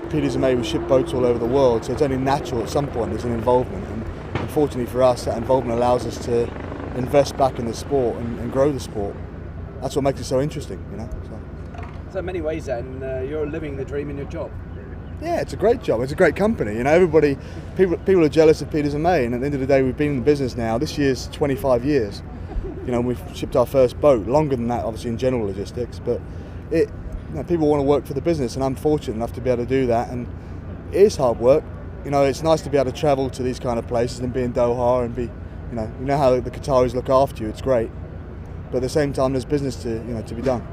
Peters and May will ship boats all over the world, so it's only natural at some point there's an involvement. And unfortunately for us, that involvement allows us to invest back in the sport and grow the sport. That's what makes it so interesting, you know. So in many ways then, you're living the dream in your job. Yeah, it's a great job. It's a great company. You know, people are jealous of Peters and May, and at the end of the day, we've been in the business now. This year's 25 years. You know, we've shipped our first boat. Longer than that, obviously, in general logistics. But people want to work for the business, and I'm fortunate enough to be able to do that. And it is hard work. You know, it's nice to be able to travel to these kind of places and be in Doha and be, you know how the Qataris look after you. It's great. But at the same time, there's business to be done.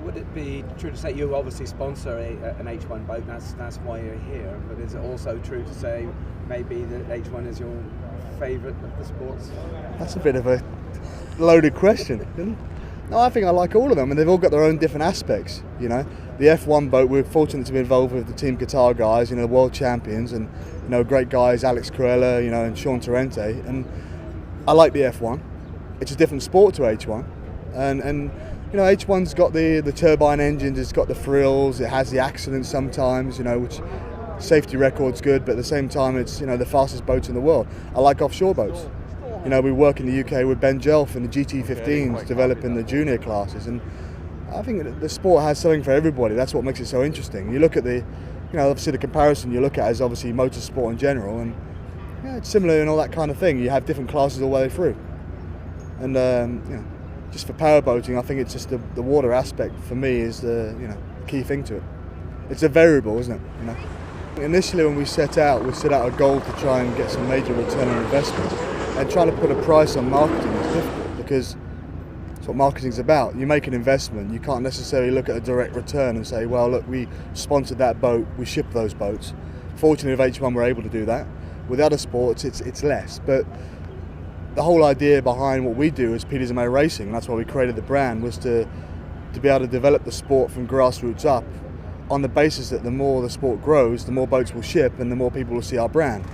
Would it be true to say you obviously sponsor an H1 boat? That's why you're here. But is it also true to say maybe that H1 is your favourite of the sports? That's a bit of a loaded question. No, I think I like all of them, and they've all got their own different aspects. You know, the F1 boat, we're fortunate to be involved with the Team Qatar guys, you know, the world champions, and you know, great guys, Alex Cruella, you know, and Sean Torrente. And I like the F1. It's a different sport to H1, and you know, H1's got the turbine engines, it's got the frills, it has the accidents sometimes, you know, which safety record's good, but at the same time it's, you know, the fastest boats in the world. I like offshore boats. You know, we work in the UK with Ben Jelf and the GT15s developing the junior classes, and I think the sport has something for everybody. That's what makes it so interesting. You look at obviously the comparison you look at is obviously motorsport in general, and yeah, it's similar and all that kind of thing. You have different classes all the way through. And you know, just for powerboating, I think it's just the water aspect for me is the key thing to it. It's a variable, isn't it? You know. Initially, when we set out a goal to try and get some major return on investment, and trying to put a price on marketing is difficult because that's what marketing's about. You make an investment, you can't necessarily look at a direct return and say, well, look, we sponsored that boat, we shipped those boats. Fortunately, with H1, we're able to do that. With other sports, it's less, but the whole idea behind what we do as Peters and May Racing, and that's why we created the brand, was to be able to develop the sport from grassroots up on the basis that the more the sport grows, the more boats will ship and the more people will see our brand.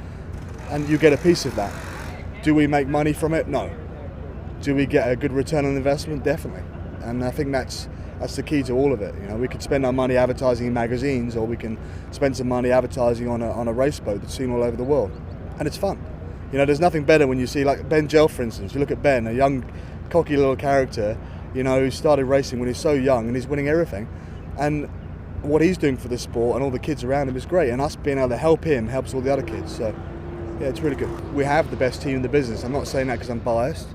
And you get a piece of that. Do we make money from it? No. Do we get a good return on investment? Definitely. And I think that's the key to all of it. You know, we could spend our money advertising in magazines, or we can spend some money advertising on a race boat that's seen all over the world. And it's fun. You know, there's nothing better when you see, like Ben Jelf, for instance. You look at Ben, a young, cocky little character, you know, who started racing when he's so young and he's winning everything. And what he's doing for the sport and all the kids around him is great. And us being able to help him helps all the other kids. So, yeah, it's really good. We have the best team in the business. I'm not saying that because I'm biased.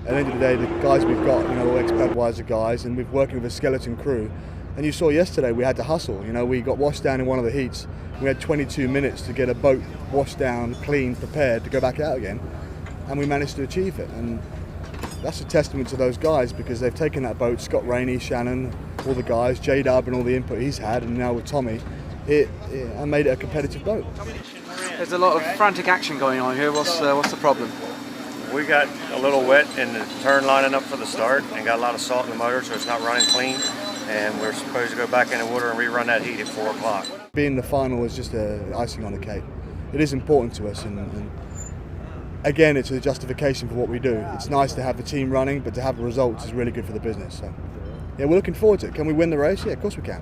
At the end of the day, the guys we've got, you know, all ex-Budweiser guys, and we're working with a skeleton crew. And you saw yesterday we had to hustle. You know, we got washed down in one of the heats. We had 22 minutes to get a boat washed down, clean, prepared to go back out again, and we managed to achieve it. And that's a testament to those guys, because they've taken that boat, Scott Rainey, Shannon, all the guys, J-Dub and all the input he's had, and now with Tommy, and made it a competitive boat. There's a lot of frantic action going on here. What's the problem? We got a little wet in the turn lining up for the start and got a lot of salt in the motor, so it's not running clean. And we're supposed to go back in the water and rerun that heat at 4 o'clock. Being the final is just icing on the cake. It is important to us, and again, it's a justification for what we do. It's nice to have the team running, but to have the results is really good for the business. So, yeah, we're looking forward to it. Can we win the race? Yeah, of course we can.